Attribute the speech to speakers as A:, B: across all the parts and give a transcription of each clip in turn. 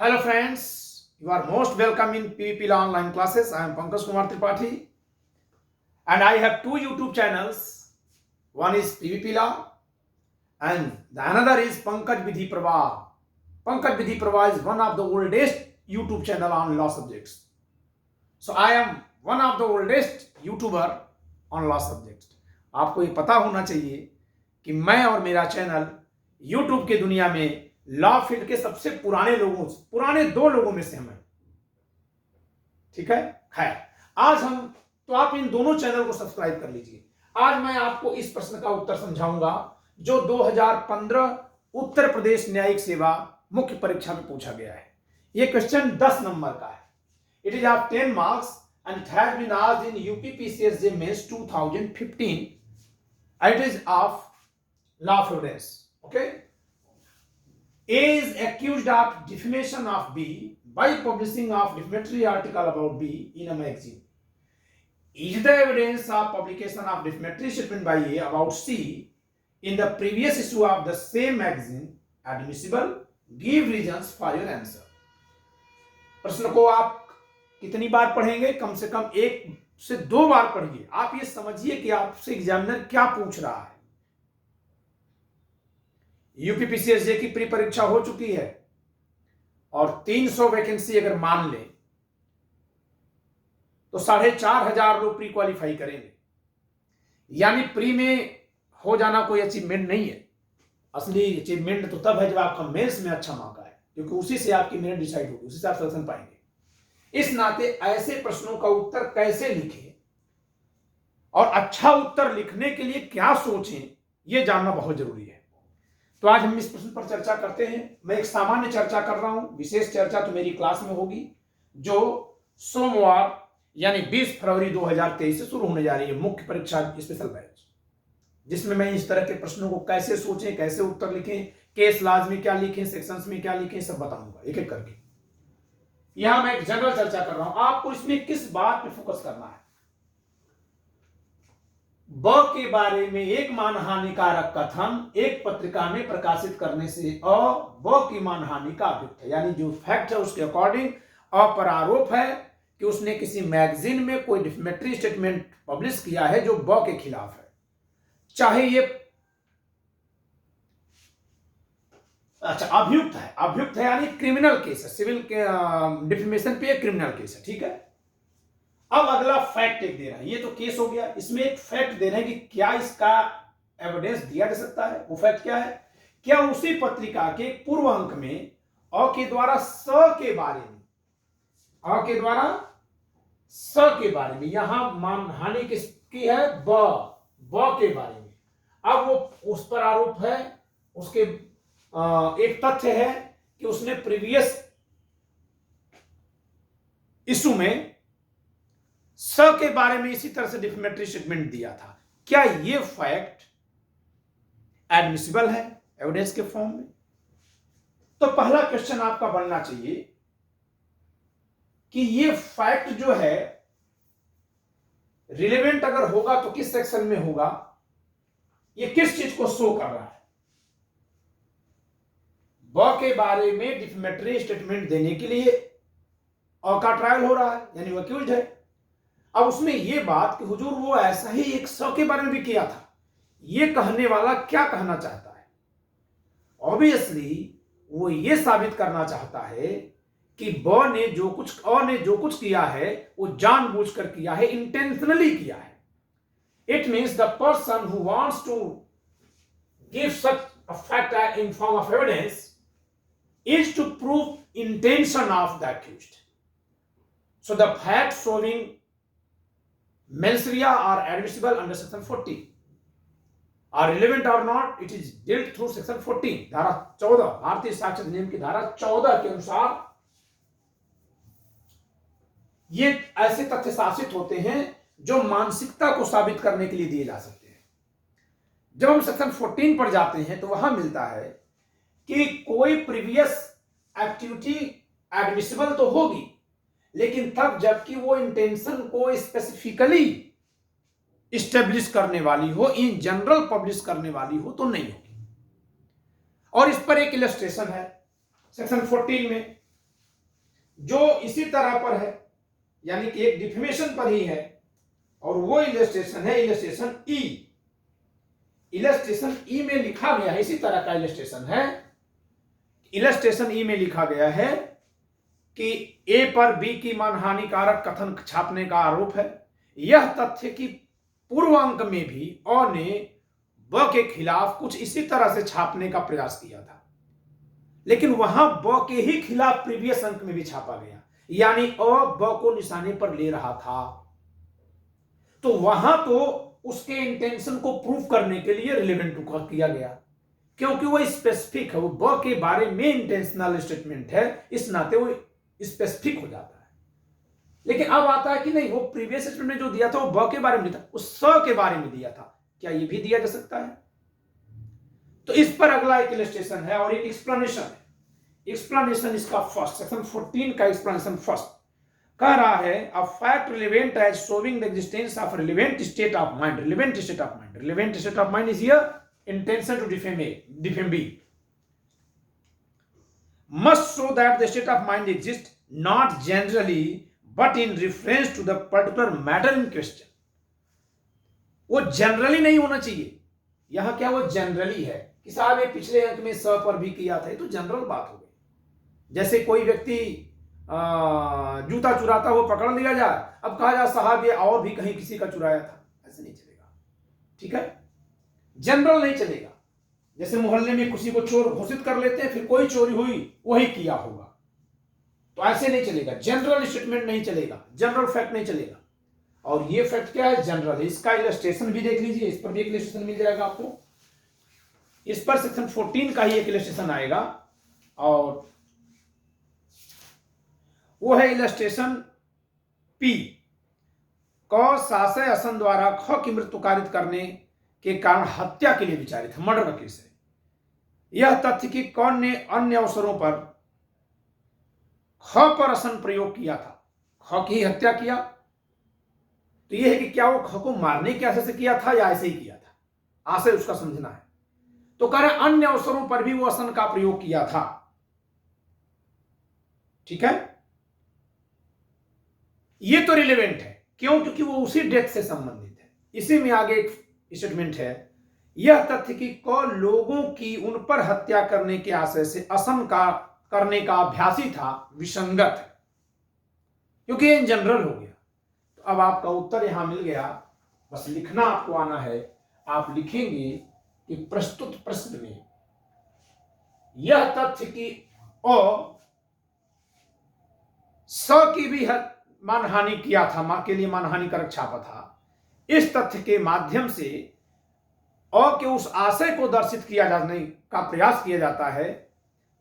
A: Hello friends, you are most welcome in PVP Law online classes. I am Pankaj Kumar Tripathi and I have two YouTube channels. One is PVP Law and the another is Pankaj Vidhi Prabha. Pankaj Vidhi Prabha is one of the oldest YouTube channel on law subjects. So I am one of the oldest YouTuber on law subjects. आपको ये पता होना चाहिए कि मैं और मेरा channel YouTube के दुनिया में लॉ फील्ड के सबसे पुराने दो लोगों में से हम हैं। ठीक है, खैर आज हम तो आप इन दोनों चैनल को सब्सक्राइब कर लीजिए। आज मैं आपको इस प्रश्न का उत्तर समझाऊंगा जो 2015 उत्तर प्रदेश न्यायिक सेवा मुख्य परीक्षा में पूछा गया है। यह क्वेश्चन 10 नंबर का है। It is of 10 marks and it has been asked in UPPCSJ Mains 2015 and it is of law of evidence. Okay, A is accused of defamation of B by publishing of defamatory article about B in a magazine. Is the evidence of publication of defamatory statement by A about C in the previous issue of the same magazine admissible? Give reasons for your answer. प्रश्न को आप कितनी बार पढ़ेंगे? कम से कम 1 से 2 बार पढ़िए। आप ये समझिए कि आपसे एग्जामिनर क्या पूछ रहा है। यूपीपीसीएसजे की प्री परीक्षा हो चुकी है और 300 वैकेंसी अगर मान लें तो 4,500 लोग प्री क्वालिफाई करेंगे। यानी प्री में हो जाना कोई अचीवमेंट नहीं है। असली अचीवमेंट तो तब है जब आपका मेंस में अच्छा मौका है, क्योंकि उसी से आपकी मेरिट डिसाइड होगी, उसी से आप सिलेक्शन पाएंगे। इस नाते ऐसे प्रश्नों का उत्तर कैसे लिखें और अच्छा उत्तर लिखने के लिए क्या सोचें, यह जानना बहुत जरूरी है। तो आज हम इस प्रश्न पर चर्चा करते हैं। मैं एक सामान्य चर्चा कर रहा हूं, विशेष चर्चा तो मेरी क्लास में होगी जो सोमवार यानी 20 फरवरी 2023 से शुरू होने जा रही है, मुख्य परीक्षा स्पेशल बैच, जिसमें मैं इस तरह के प्रश्नों को कैसे सोचें, कैसे उत्तर लिखें, केस लॉज में क्या लिखें, सेक्शंस में क्या लिखें, सब बताऊंगा एक एक करके। यहां मैं एक जनरल चर्चा कर रहा हूं, आपको इसमें किस बात पे फोकस करना है। ब के बारे में एक मानहानिकारक कथन एक पत्रिका में प्रकाशित करने से ब की मानहानि का अभियुक्त है। यानी जो फैक्ट है उसके अकॉर्डिंग अ पर आरोप है कि उसने किसी मैगजीन में कोई डिफेमेटरी स्टेटमेंट पब्लिश किया है जो ब के खिलाफ है। चाहे ये अभियुक्त है यानी क्रिमिनल केस है, सिविल के डिफेमेशन पे क्रिमिनल केस है। ठीक है, अब अगला फैक्ट एक दे रहा है। ये तो केस हो गया, इसमें एक फैक्ट दे रहे हैं कि क्या इसका एविडेंस दिया जा सकता है। वो फैक्ट क्या है? क्या उसी पत्रिका के पूर्व अंक में अ के द्वारा स के बारे में यहां मानहानि किसकी है? ब के बारे में। अब वो उस पर आरोप है, उसके एक तथ्य है कि उसने प्रीवियस इशू में स के बारे में इसी तरह से डिफेमेटरी स्टेटमेंट दिया था। क्या यह फैक्ट एडमिसिबल है एविडेंस के फॉर्म में? तो पहला क्वेश्चन आपका बनना चाहिए कि यह फैक्ट जो है रिलेवेंट अगर होगा तो किस सेक्शन में होगा, यह किस चीज को शो कर रहा है। ब के बारे में डिफेमेटरी स्टेटमेंट देने के लिए अ का ट्रायल हो रहा है, यानी वो अक्यूज्ड है। अब उसमें यह बात कि हुजूर वो ऐसा ही एक स के बारे में भी किया था, यह कहने वाला क्या कहना चाहता है? ऑब्वियसली वो ये साबित करना चाहता है कि अ ने जो कुछ किया है वो जानबूझकर किया है, इंटेंशनली किया है। It means the person who wants to give such a fact in form of evidence is to prove intention of the accused. So the facts showing mens rea are admissible under section 40. Are relevant or not, it is dealt through section 14, धारा 14, भारतीय साक्ष्य अधिनियम की धारा 14 के अनुसार ये ऐसे तथ्य शासित होते हैं जो मानसिकता को साबित करने के लिए दिए जा सकते हैं। जब हम सेक्शन 14 पर जाते हैं तो वहां मिलता है कि कोई प्रीवियस एक्टिविटी एडमिसिबल तो होगी, लेकिन तब जबकि वो इंटेंशन को स्पेसिफिकली इस्टेब्लिश करने वाली हो, इन जनरल पब्लिश करने वाली हो तो नहीं होगी। और इस पर एक इलस्ट्रेशन है सेक्शन 14 में। जो इसी तरह पर है, यानी कि एक डिफेमेशन पर ही है, और वो इलस्ट्रेशन है इलस्ट्रेशन ई। इलस्ट्रेशन ई में लिखा गया है, इसी तरह का इलस्ट्रेशन है। इलस्ट्रेशन ई में लिखा गया है कि ए पर बी की मानहानिकारक कथन छापने का आरोप है। यह तथ्य कि पूर्व अंक में भी अ ने ब के खिलाफ कुछ इसी तरह से छापने का प्रयास किया था, लेकिन वहां ब के ही खिलाफ प्रीवियस अंक में भी छापा गया, यानी अ ब को निशाने पर ले रहा था। तो वहां तो उसके इंटेंशन को प्रूव करने के लिए रिलेवेंट टू किया गया, क्योंकि वो स्पेसिफिक है, वो ब के बारे में इंटेंशनल स्टेटमेंट है, इस नाते वो स्पेसिफिक हो जाता है। लेकिन अब आता है कि नहीं, वो प्रीवियस स्टेटमेंट में जो दिया था वो ब के बारे में नहीं था, वो स के बारे में दिया था। क्या ये भी दिया जा सकता है? तो इस पर अगला एक इलस्ट्रेशन है और एक एक्सप्लेनेशन है। एक्सप्लेनेशन इसका फर्स्ट, सेक्शन 14 का एक्सप्लेनेशन फर्स्ट कह रहा है, a fact relevant as showing the existence of relevant state of mind. Relevant state of mind, relevant state of mind is here intention to defame B, must show that the state of mind exists not generally but in reference to the particular matter in question। वो generally नहीं होना चाहिए, यहां क्या वो generally है कि साहब ये पिछले अंक में स पर भी किया था, ये तो जनरल बात हो गई। जैसे कोई व्यक्ति जूता चुराता हुआ पकड़ लिया जाए, अब कहा जाए साहब ये और भी कहीं किसी का चुराया था, ऐसे नहीं चलेगा। ठीक है, जनरल नहीं चलेगा। जैसे मोहल्ले में किसी को चोर घोषित कर लेते हैं, फिर कोई चोरी हुई वही किया होगा, तो ऐसे नहीं चलेगा। जनरल स्टेटमेंट नहीं चलेगा, जनरल फैक्ट नहीं चलेगा। और ये फैक्ट क्या है? जनरल है। इसका इलस्ट्रेशन भी देख लीजिए, इस पर भी एक इलस्ट्रेशन मिल जाएगा आपको। इस पर सेक्शन 14 का ही एक इलस्ट्रेशन आएगा, और वो है इलस्ट्रेशन पी। क साशय असन द्वारा ख की मृत्यु कारित करने के कारण हत्या के लिए विचारित है, मर्डर का केस है। यह तथ्य कि कौन ने अन्य अवसरों पर ख पर असन प्रयोग किया था, ख की हत्या किया, तो यह है कि क्या वो ख को मारने के आशय से किया था या ऐसे ही किया था, आशय उसका समझना है। तो कह रहे अन्य अवसरों पर भी वो असन का प्रयोग किया था। ठीक है, ये तो रिलेवेंट है, क्यों? क्योंकि वो उसी डेथ से संबंधित है। इसी में आगे एक स्टेटमेंट है, यह तथ्य कि क लोगों की उन पर हत्या करने के आशय से असन का करने का अभ्यासी था, विसंगत है, क्योंकि ये इन जनरल हो गया। तो अब आपका उत्तर यहां मिल गया, बस लिखना आपको आना है। आप लिखेंगे कि प्रस्तुत प्रश्न में यह तथ्य कि स की भी मानहानि किया था, मां के लिए मानहानिकारक छापा था, इस तथ्य के माध्यम से अ के उस आशय को दर्शित किया जाने का प्रयास किया जाता है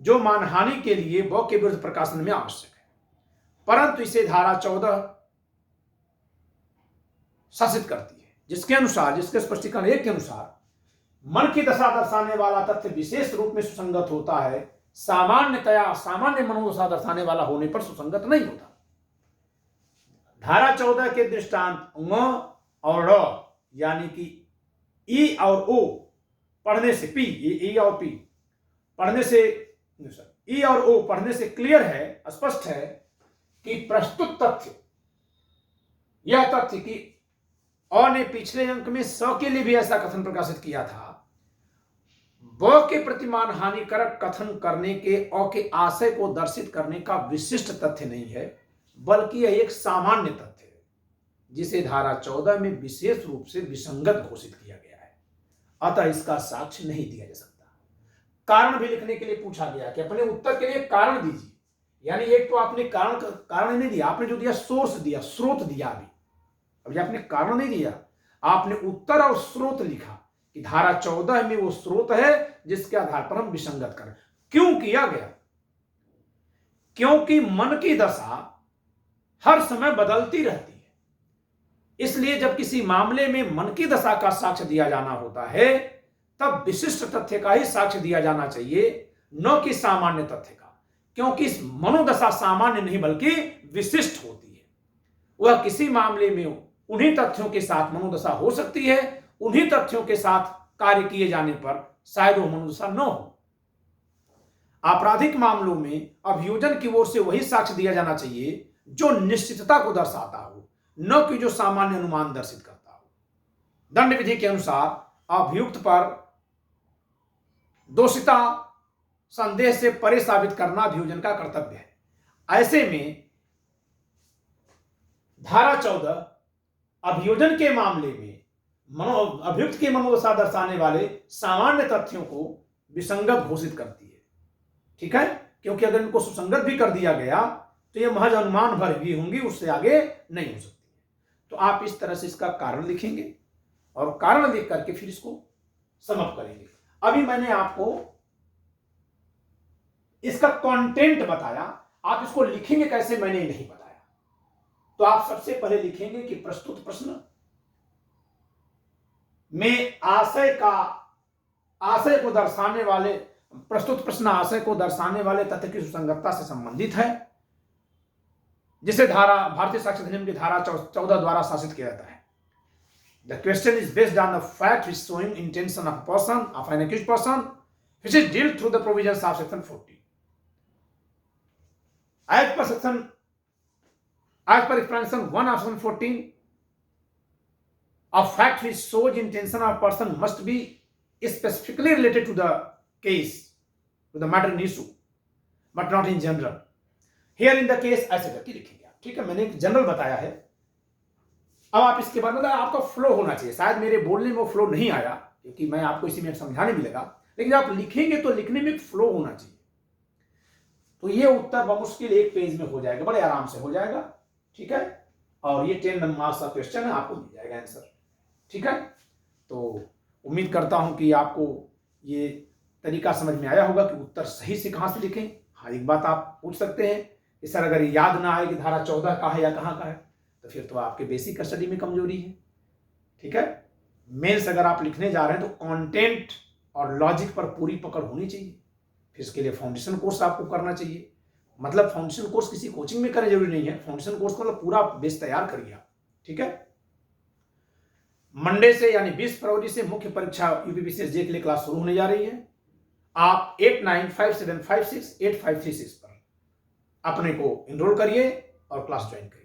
A: जो मानहानि के लिए ब के विरुद्ध प्रकाशन में आवश्यक है, परंतु इसे धारा 14 शासित करती है, जिसके अनुसार, जिसके स्पष्टीकरण 1 के अनुसार मन की दशा दर्शाने वाला तथ्य विशेष रूप में सुसंगत होता है, सामान्यतया सामान्य मनोदशा दर्शाने वाला होने पर सुसंगत नहीं होता। धारा 14 के दृष्टांत ङ और ड़, यानी कि ई और ओ पढ़ने से, पी, ई और पी पढ़ने से, ई और ओ पढ़ने से क्लियर है, स्पष्ट है कि प्रस्तुत तथ्य, यह तथ्य कि अ ने पिछले अंक में स के लिए भी ऐसा कथन प्रकाशित किया था, ब के प्रति मानहानिकारक कथन करने के अ के आशय को दर्शित करने का विशिष्ट तथ्य नहीं है, बल्कि यह एक सामान्य तथ्य है, जिसे धारा 14 में विशेष रूप से विसंगत घोषित किया गया है। अतः इसका साक्ष्य नहीं दिया जा सकता। कारण भी लिखने के लिए पूछा गया कि अपने उत्तर के लिए कारण दीजिए, यानी एक तो आपने कारण नहीं दिया, आपने जो दिया सोर्स दिया, स्रोत दिया। अभी आपने कारण नहीं दिया, आपने उत्तर और स्रोत लिखा कि धारा 14 में वो स्रोत है जिसके आधार पर हम विसंगत करें। क्यों किया गया? क्योंकि मन की दशा हर समय बदलती रहती है, इसलिए जब किसी मामले में मन की दशा का साक्ष्य दिया जाना होता है, तब विशिष्ट तथ्य का ही साक्ष्य दिया जाना चाहिए, न कि सामान्य तथ्य का, क्योंकि इस मनोदशा सामान्य नहीं बल्कि विशिष्ट होती है। वह किसी मामले में उन्हीं तथ्यों के साथ मनोदशा हो सकती है, उन्हीं तथ्यों के साथ कार्य किए जाने पर शायद वो मनोदशा न हो। आपराधिक मामलों में अभियोजन की ओर से वही साक्ष्य दिया जाना चाहिए जो निश्चितता को दर्शाता हो, न कि जो सामान्य अनुमान दर्शित करता हो। दंड विधि के अनुसार अभियुक्त पर दोषिता संदेह से परे साबित करना अभियोजन का कर्तव्य है। ऐसे में धारा 14 अभियोजन के मामले में अभियुक्त के मनोदशा दर्शाने वाले सामान्य तथ्यों को विसंगत घोषित करती है। ठीक है, क्योंकि अगर इनको सुसंगत भी कर दिया गया तो ये महज अनुमान भर भी होंगी, उससे आगे नहीं हो सकती। तो आप इस तरह से इसका कारण लिखेंगे और कारण लिख करके फिर इसको समाप्त करेंगे। अभी मैंने आपको इसका कंटेंट बताया, आप इसको लिखेंगे कैसे मैंने नहीं बताया। तो आप सबसे पहले लिखेंगे कि प्रस्तुत प्रश्न में आशय को दर्शाने वाले प्रस्तुत प्रश्न आशय को दर्शाने वाले तथ्य की सुसंगतता से संबंधित है, जिसे भारतीय साक्ष्य अधिनियम की धारा 14 द्वारा शासित किया जाता है। The question is based on the fact which showing intention of a person, of an accused person, which is dealt through the provisions of section 14. As per explanation 1 of section 14, a fact which shows intention of a person must be specifically related to the case, to the matter in issue, but not in general. Here in the case ऐसे करके लिखेंगे आप। ठीक है, मैंने एक general बताया है। अब आप इसके बाद मतलब आपका फ्लो होना चाहिए। शायद मेरे बोलने में वो फ्लो नहीं आया, क्योंकि मैं आपको इसी में समझाने भी लगा, लेकिन आप लिखेंगे तो लिखने में फ्लो होना चाहिए। तो ये उत्तर बमुश्किल एक पेज में हो जाएगा, बड़े आराम से हो जाएगा। ठीक है, और ये 10 मार्क्स का क्वेश्चन है, आपको मिल जाएगा आंसर। ठीक है, तो उम्मीद करता हूं कि आपको ये तरीका समझ में आया होगा कि उत्तर सही से कहां से लिखें। हाँ, एक बात आप पूछ सकते हैं कि सर अगर याद ना आए कि धारा 14 का है या कहाँ का है, तो फिर तो आपके बेसिक स्टडी में कमजोरी है। ठीक है, मेंस अगर आप लिखने जा रहे हैं तो कंटेंट और लॉजिक पर पूरी पकड़ होनी चाहिए। फिर इसके लिए फाउंडेशन कोर्स आपको करना चाहिए। मतलब फाउंडेशन कोर्स किसी कोचिंग में करना जरूरी नहीं है, फाउंडेशन कोर्स को मतलब पूरा बेस तैयार करिए आप। ठीक है, मंडे से यानी 20 फरवरी से मुख्य परीक्षा यूपीपीसीएस जे के लिए क्लास शुरू होने जा रही है। आप 8957568536 पर अपने को एनरोल करिए और क्लास ज्वाइन करिए।